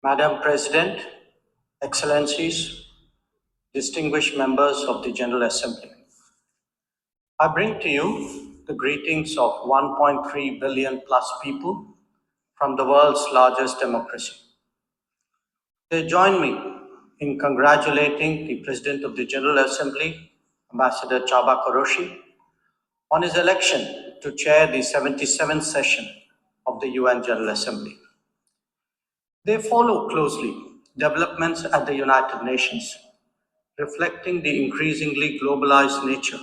Madam President, Excellencies, distinguished members of the General Assembly, I bring to you the greetings of 1.3 billion plus people from the world's largest democracy. They join me in congratulating the President of the General Assembly, Ambassador Chaba Koroshi, on his election to chair the 77th session of the UN General Assembly. They follow closely developments at the United Nations, reflecting the increasingly globalized nature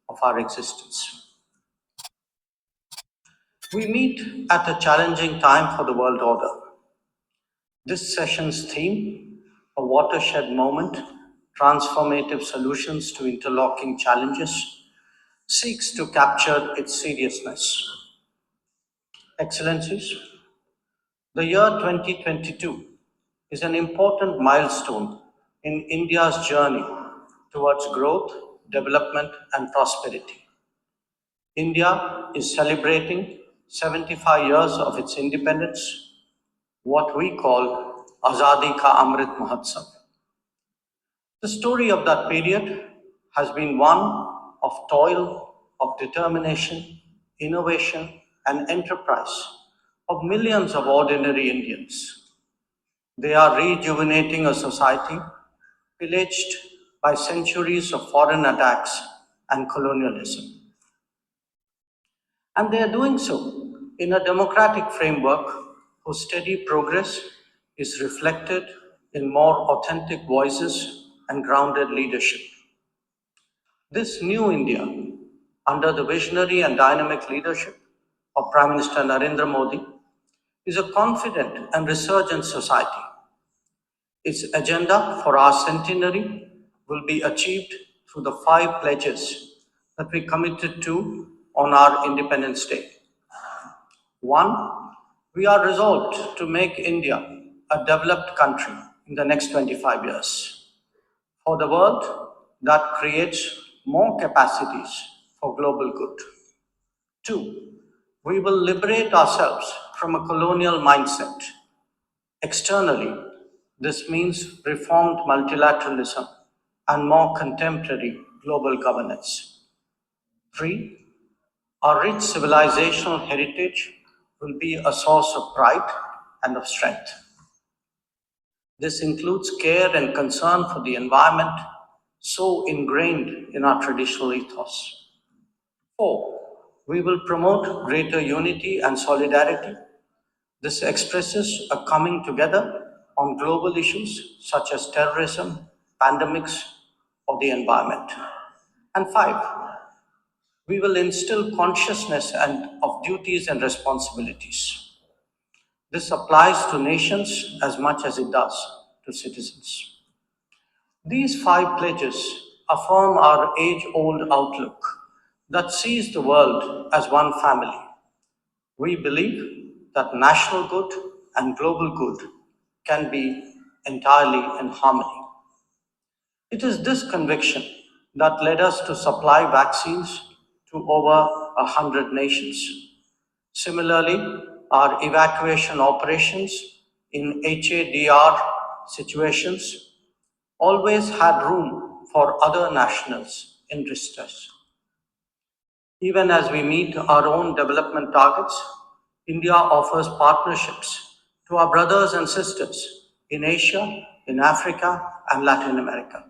of our existence. We meet at a challenging time for the world order. This session's theme, a watershed moment, transformative solutions to interlocking challenges, seeks to capture its seriousness. Excellencies, the year 2022 is an important milestone in India's journey towards growth, development, and prosperity. India is celebrating 75 years of its independence, what we call Azadi Ka Amrit Mahotsav. The story of that period has been one of toil, of determination, innovation, and enterprise of millions of ordinary Indians. They are rejuvenating a society pillaged by centuries of foreign attacks and colonialism. And they are doing so in a democratic framework whose steady progress is reflected in more authentic voices and grounded leadership. This new India, under the visionary and dynamic leadership of Prime Minister Narendra Modi, is a confident and resurgent society. Its agenda for our centenary will be achieved through the five pledges that we committed to on our Independence Day. One, we are resolved to make India a developed country in the next 25 years. For the world, that creates more capacities for global good. Two, we will liberate ourselves from a colonial mindset. Externally, this means reformed multilateralism and more contemporary global governance. Three, our rich civilizational heritage will be a source of pride and of strength. This includes care and concern for the environment, so ingrained in our traditional ethos. Four, we will promote greater unity and solidarity. This expresses a coming together on global issues such as terrorism, pandemics, or the environment. And five, we will instill consciousness of duties and responsibilities. This applies to nations as much as it does to citizens. These five pledges affirm our age old outlook that sees the world as one family. We believe that national good and global good can be entirely in harmony. It is this conviction that led us to supply vaccines to over 100 nations. Similarly, our evacuation operations in HADR situations always had room for other nationals in distress. Even as we meet our own development targets, India offers partnerships to our brothers and sisters in Asia, in Africa, and Latin America.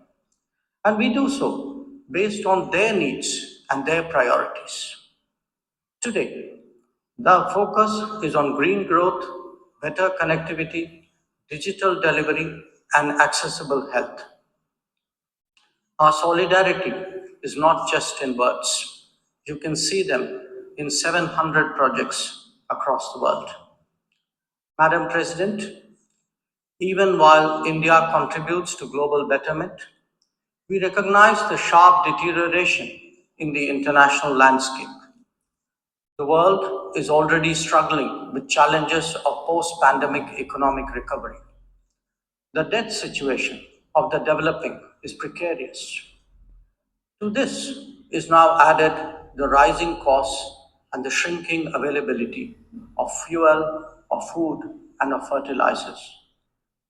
And we do so based on their needs and their priorities. Today, the focus is on green growth, better connectivity, digital delivery, and accessible health. Our solidarity is not just in words. You can see them in 700 projects across the world. Madam President, even while India contributes to global betterment, we recognize the sharp deterioration in the international landscape. The world is already struggling with challenges of post-pandemic economic recovery. The debt situation of the developing is precarious. To this is now added the rising costs and the shrinking availability of fuel, of food, and of fertilizers.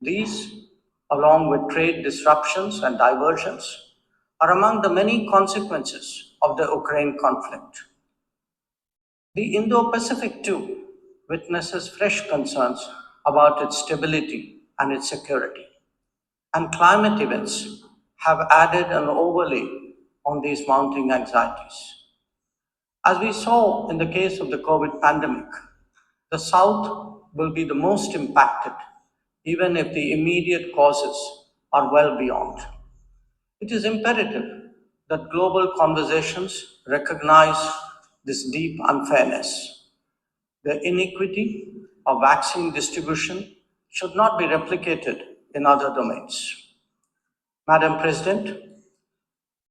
These, along with trade disruptions and diversions, are among the many consequences of the Ukraine conflict. The Indo Pacific, too, witnesses fresh concerns about its stability and its security. And climate events have added an overlay on these mounting anxieties. As we saw in the case of the COVID pandemic, the South will be the most impacted, even if the immediate causes are well beyond. It is imperative that global conversations recognize this deep unfairness. The inequity of vaccine distribution should not be replicated in other domains. Madam President,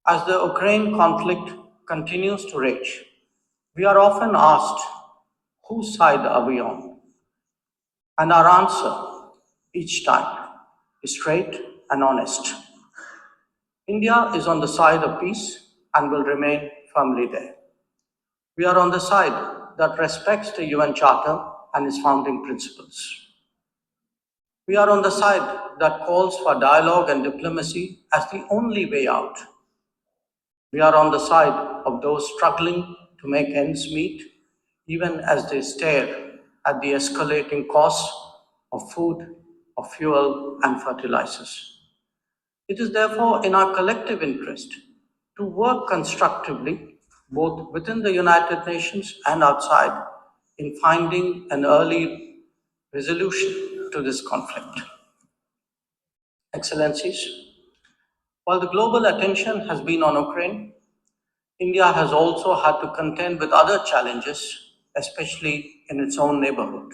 as the Ukraine conflict continues to rage, we are often asked, whose side are we on? And our answer each time is straight and honest. India is on the side of peace and will remain firmly there. We are on the side that respects the UN Charter and its founding principles. We are on the side that calls for dialogue and diplomacy as the only way out. We are on the side of those struggling to make ends meet, even as they stare at the escalating costs of food, of fuel, and fertilizers. It is therefore in our collective interest to work constructively, both within the United Nations and outside, in finding an early resolution to this conflict. Excellencies, while the global attention has been on Ukraine, India has also had to contend with other challenges, especially in its own neighborhood.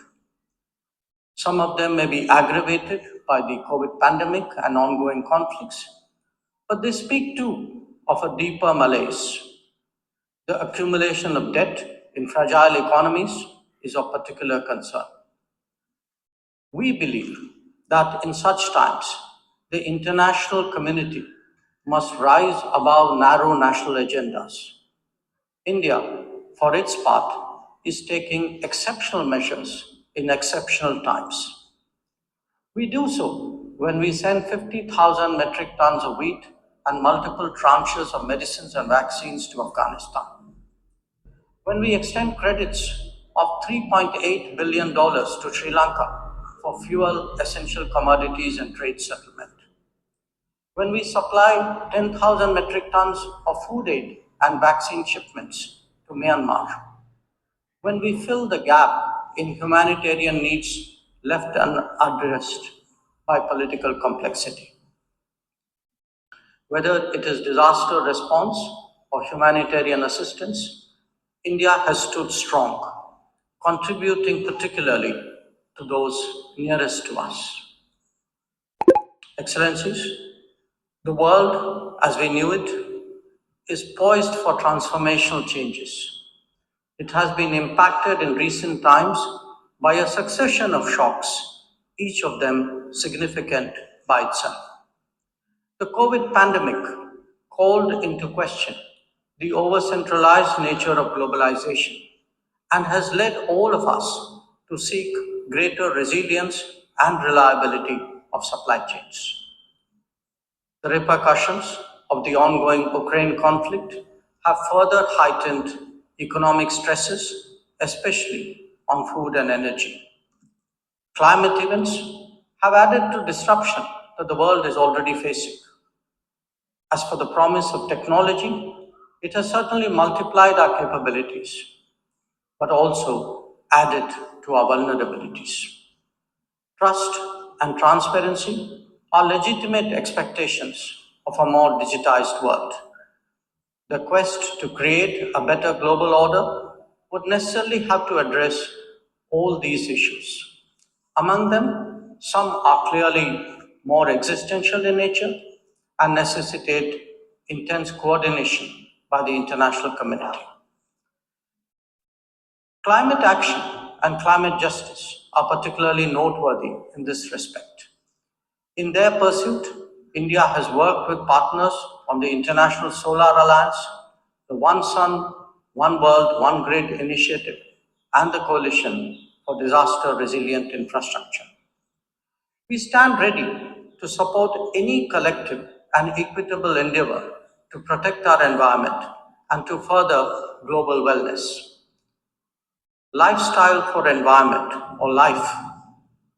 Some of them may be aggravated by the COVID pandemic and ongoing conflicts, but they speak too of a deeper malaise. The accumulation of debt in fragile economies is of particular concern. We believe that in such times, the international community must rise above narrow national agendas. India, for its part, is taking exceptional measures in exceptional times. We do so when we send 50,000 metric tons of wheat and multiple tranches of medicines and vaccines to Afghanistan. When we extend credits of $3.8 billion to Sri Lanka for fuel, essential commodities, and trade settlement. When we supply 10,000 metric tons of food aid and vaccine shipments to Myanmar. When we fill the gap in humanitarian needs left unaddressed by political complexity. Whether it is disaster response or humanitarian assistance, India has stood strong, contributing particularly to those nearest to us. Excellencies, the world as we knew it is poised for transformational changes. It has been impacted in recent times by a succession of shocks, each of them significant by itself. The COVID pandemic called into question the over-centralized nature of globalization and has led all of us to seek greater resilience and reliability of supply chains. The repercussions of the ongoing Ukraine conflict have further heightened economic stresses, especially on food and energy. Climate events have added to disruption that the world is already facing. As for the promise of technology, it has certainly multiplied our capabilities, but also added to our vulnerabilities. Trust and transparency are legitimate expectations of a more digitized world. The quest to create a better global order would necessarily have to address all these issues. Among them, some are clearly more existential in nature and necessitate intense coordination by the international community. Climate action and climate justice are particularly noteworthy in this respect. In their pursuit, India has worked with partners on the International Solar Alliance, the One Sun, One World, One Grid initiative, and the Coalition for Disaster Resilient Infrastructure. We stand ready to support any collective and equitable endeavor to protect our environment and to further global wellness. Lifestyle for environment or life,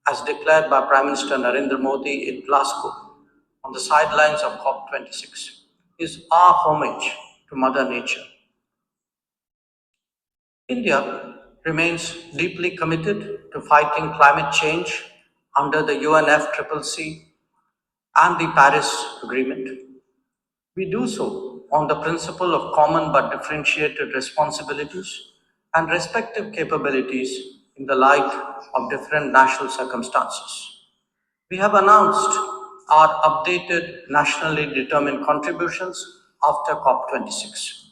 as declared by Prime Minister Narendra Modi in Glasgow on the sidelines of COP26, is our homage to Mother Nature. India remains deeply committed to fighting climate change under the UNFCCC and the Paris Agreement. We do so on the principle of common but differentiated responsibilities and respective capabilities in the light of different national circumstances. We have announced our updated nationally determined contributions after COP26.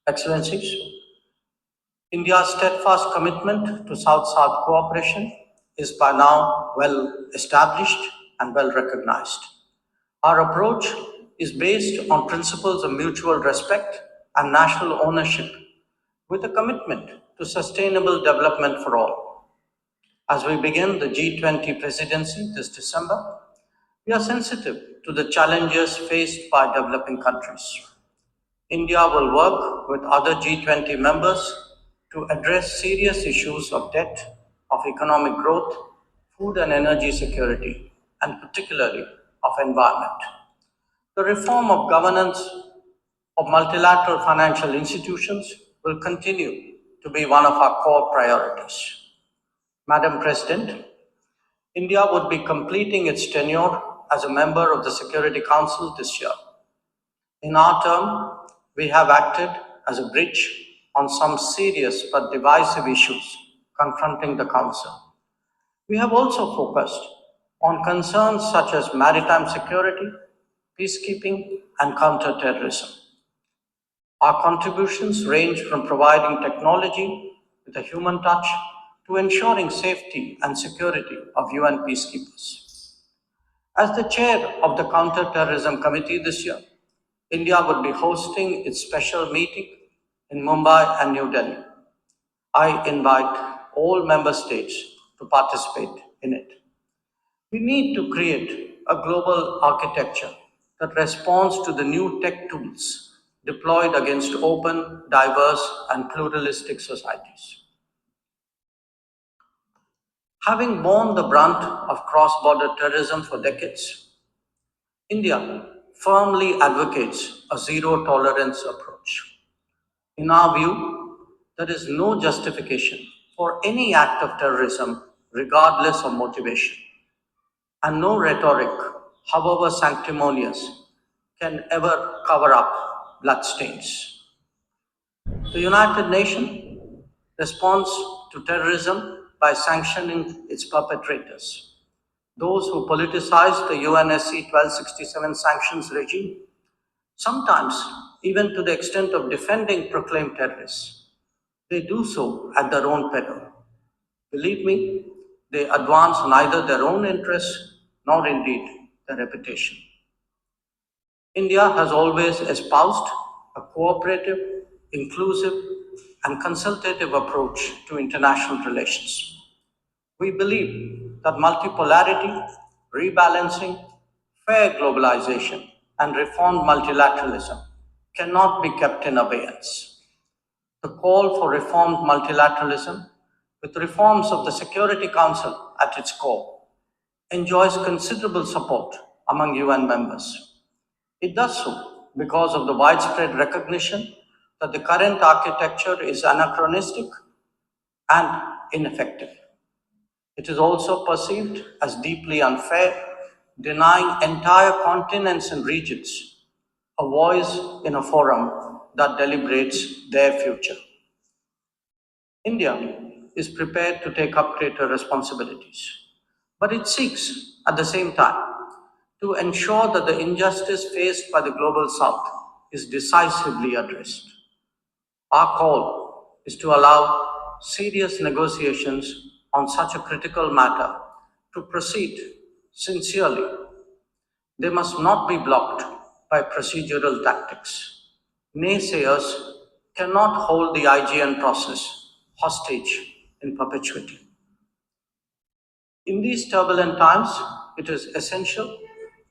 Excellencies, India's steadfast commitment to South-South cooperation is by now well established and well recognized. Our approach is based on principles of mutual respect and national ownership with a commitment to sustainable development for all. As we begin the G20 presidency this December, we are sensitive to the challenges faced by developing countries. India will work with other G20 members to address serious issues of debt, of economic growth, food and energy security, and particularly of environment. The reform of governance of multilateral financial institutions will continue to be one of our core priorities. Madam President, India would be completing its tenure as a member of the Security Council this year. In our term, we have acted as a bridge on some serious but divisive issues confronting the Council. We have also focused on concerns such as maritime security, peacekeeping, and counterterrorism. Our contributions range from providing technology with a human touch to ensuring safety and security of UN peacekeepers. As the chair of the Counterterrorism Committee this year, India would be hosting its special meeting in Mumbai and New Delhi. I invite all member states to participate in it. We need to create a global architecture that responds to the new tech tools deployed against open, diverse, and pluralistic societies. Having borne the brunt of cross border terrorism for decades, India firmly advocates a zero tolerance approach. In our view, there is no justification for any act of terrorism, regardless of motivation, and no rhetoric, however sanctimonious, can ever cover up bloodstains. The United Nations responds to terrorism by sanctioning its perpetrators. Those who politicize the UNSC 1267 sanctions regime, sometimes even to the extent of defending proclaimed terrorists, they do so at their own peril. Believe me, they advance neither their own interests nor indeed their reputation. India has always espoused a cooperative, inclusive, and consultative approach to international relations. We believe that multipolarity, rebalancing, fair globalization, and reformed multilateralism cannot be kept in abeyance. The call for reformed multilateralism, with reforms of the Security Council at its core, enjoys considerable support among UN members. It does so because of the widespread recognition that the current architecture is anachronistic and ineffective. It is also perceived as deeply unfair, denying entire continents and regions a voice in a forum that deliberates their future. India is prepared to take up greater responsibilities, but it seeks, at the same time, to ensure that the injustice faced by the global south is decisively addressed. Our call is to allow serious negotiations on such a critical matter to proceed sincerely. They must not be blocked by procedural tactics. Naysayers cannot hold the IGN process hostage in perpetuity. In these turbulent times, it is essential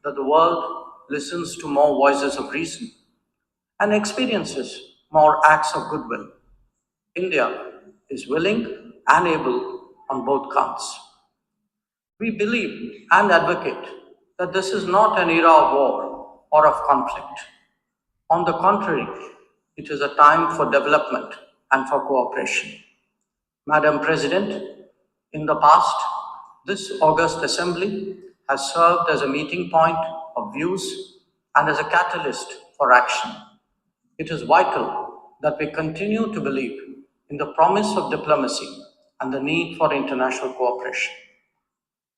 that the world listens to more voices of reason and experiences more acts of goodwill. India is willing and able on both counts. We believe and advocate that this is not an era of war or of conflict. On the contrary, it is a time for development and for cooperation. Madam President, in the past, this August Assembly has served as a meeting point of views and as a catalyst for action. It is vital that we continue to believe in the promise of diplomacy and the need for international cooperation.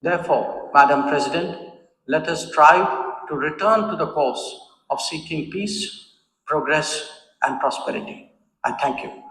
Therefore, Madam President, let us strive to return to the course of seeking peace, progress, and prosperity. I thank you.